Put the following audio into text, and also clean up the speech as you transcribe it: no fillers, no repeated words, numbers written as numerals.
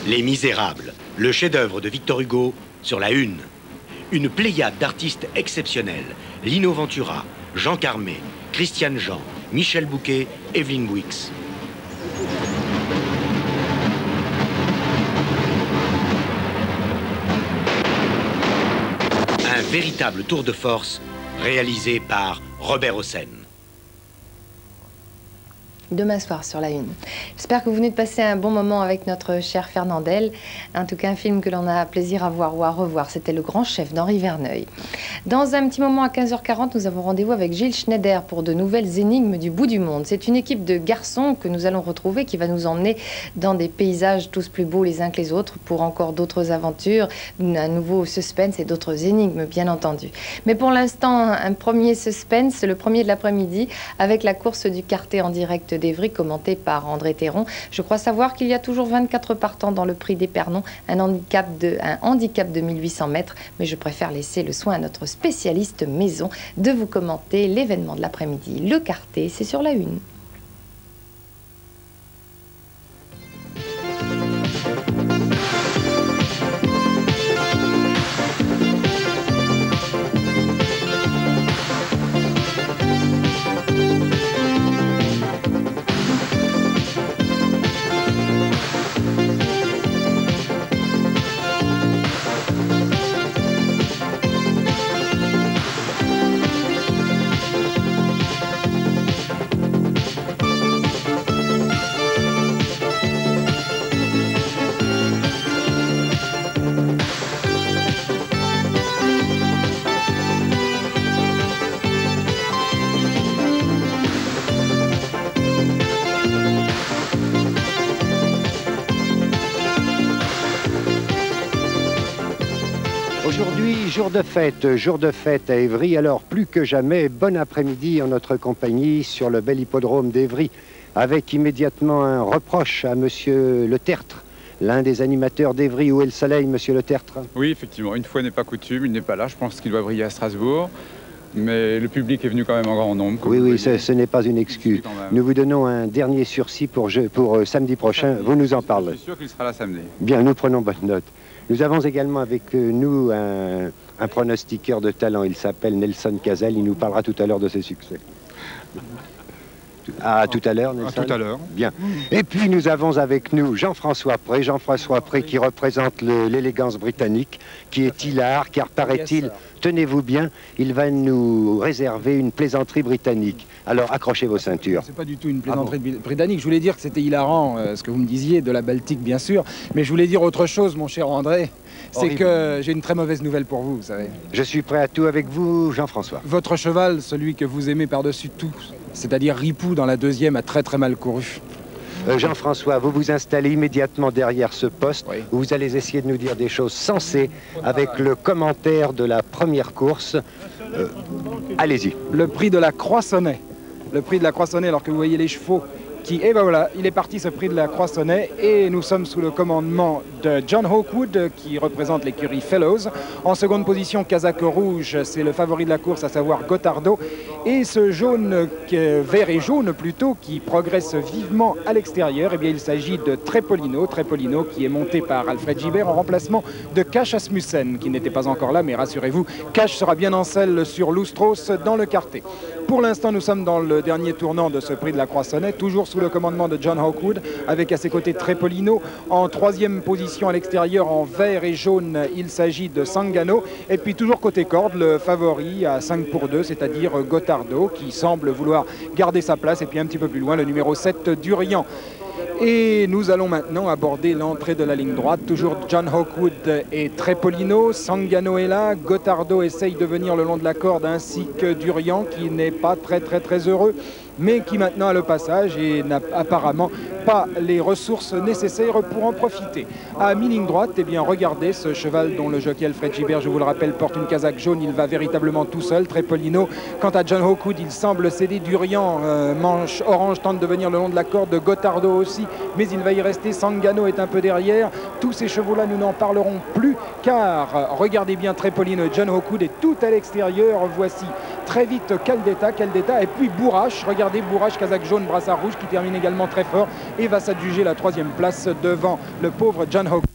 Les Misérables, le chef-d'œuvre de Victor Hugo sur la Une. Une pléiade d'artistes exceptionnels. Lino Ventura, Jean Carmé, Christiane Jean, Michel Bouquet, Evelyne Bouix. Un véritable tour de force réalisé par Robert Hossein. Demain soir sur la Une. J'espère que vous venez de passer un bon moment avec notre cher Fernandel. En tout cas, un film que l'on a plaisir à voir ou à revoir. C'était Le Grand Chef d'Henri Verneuil. Dans un petit moment, à 15h40, nous avons rendez-vous avec Gilles Schneider pour de nouvelles énigmes du bout du monde. C'est une équipe de garçons que nous allons retrouver qui va nous emmener dans des paysages tous plus beaux les uns que les autres pour encore d'autres aventures, un nouveau suspense et d'autres énigmes, bien entendu. Mais pour l'instant, un premier suspense, le premier de l'après-midi, avec la course du quartet en direct d'Évry, commenté par André Théron. Je crois savoir qu'il y a toujours 24 partants dans le prix d'Épernon, un handicap de 1800 mètres, mais je préfère laisser le soin à notre spécialiste maison de vous commenter l'événement de l'après-midi. Le quartet, c'est sur la Une. Aujourd'hui, jour de fête à Évry. Alors, plus que jamais, bon après-midi en notre compagnie sur le bel hippodrome d'Évry, avec immédiatement un reproche à Monsieur Le Tertre, l'un des animateurs d'Évry. Où est le soleil, Monsieur Le Tertre? Oui, effectivement, une fois n'est pas coutume, il n'est pas là. Je pense qu'il doit briller à Strasbourg. Mais le public est venu quand même en grand nombre. Oui, ce n'est pas une excuse. Nous vous donnons un dernier sursis pour samedi prochain. Vous nous en parlez. Je suis sûr qu'il sera là samedi. Bien, nous prenons bonne note. Nous avons également avec nous un pronostiqueur de talent. Il s'appelle Nelson Cazal. Il nous parlera tout à l'heure de ses succès. Ah, tout à l'heure, Nelson? Tout à l'heure. Bien. Et puis nous avons avec nous Jean-François Pré. Jean-François Pré qui représente l'élégance britannique, qui est hilar, car paraît-il, tenez-vous bien, il va nous réserver une plaisanterie britannique. Alors accrochez vos ceintures. C'est pas du tout une plaisanterie britannique. Je voulais dire que c'était hilarant, ce que vous me disiez, de la Baltique bien sûr. Mais je voulais dire autre chose, mon cher André. C'est que j'ai une très mauvaise nouvelle pour vous, vous savez. Je suis prêt à tout avec vous, Jean-François. Votre cheval, celui que vous aimez par-dessus tout, c'est-à-dire Ripou dans la deuxième, a très mal couru. Jean-François, vous vous installez immédiatement derrière ce poste, oui, où vous allez essayer de nous dire des choses sensées avec le commentaire de la première course. Allez-y. Le prix de la Croissonnais. Le prix de la Croissonnais, alors que vous voyez les chevaux et ben voilà, il est parti ce prix de la Croissonnais et nous sommes sous le commandement de John Hawkwood qui représente l'écurie Fellows. En seconde position, Casaque Rouge, c'est le favori de la course, à savoir Gotardo. Et ce jaune, vert et jaune plutôt, qui progresse vivement à l'extérieur, eh bien il s'agit de Trepolino. Trepolino qui est monté par Alfred Gibert en remplacement de Cash Asmussen, qui n'était pas encore là, mais rassurez-vous, Cash sera bien en selle sur Lustros dans le quartet. Pour l'instant, nous sommes dans le dernier tournant de ce prix de la Croissonnais, toujours sous le commandement de John Hawkwood, avec à ses côtés Trepolino. En troisième position à l'extérieur, en vert et jaune, il s'agit de Sangano. Et puis toujours côté corde, le favori à 5 pour 2, c'est-à-dire Gotardo, qui semble vouloir garder sa place. Et puis un petit peu plus loin, le numéro 7, Durian. Et nous allons maintenant aborder l'entrée de la ligne droite. Toujours John Hawkwood et Trepolino. Sangano est là. Gotardo essaye de venir le long de la corde, ainsi que Durian, qui n'est pas très heureux, mais qui maintenant a le passage et n'a apparemment pas les ressources nécessaires pour en profiter. À mi-ligne droite, eh bien, regardez ce cheval dont le jockey Alfred Gibert, je vous le rappelle, porte une casaque jaune. Il va véritablement tout seul, Trepolino. Quant à John Hawkwood, il semble céder. Durian, manche orange, tente de venir le long de la corde. Gotardo aussi, mais il va y rester. Sangano est un peu derrière. Tous ces chevaux-là, nous n'en parlerons plus, car regardez bien Trepolino et John Hawkwood est tout à l'extérieur. Voici très vite Caldetta et puis Bourrache. Regardez Bourrache, casaque jaune, brassard rouge qui termine également très fort et va s'adjuger la 3e place devant le pauvre John Hawkwood.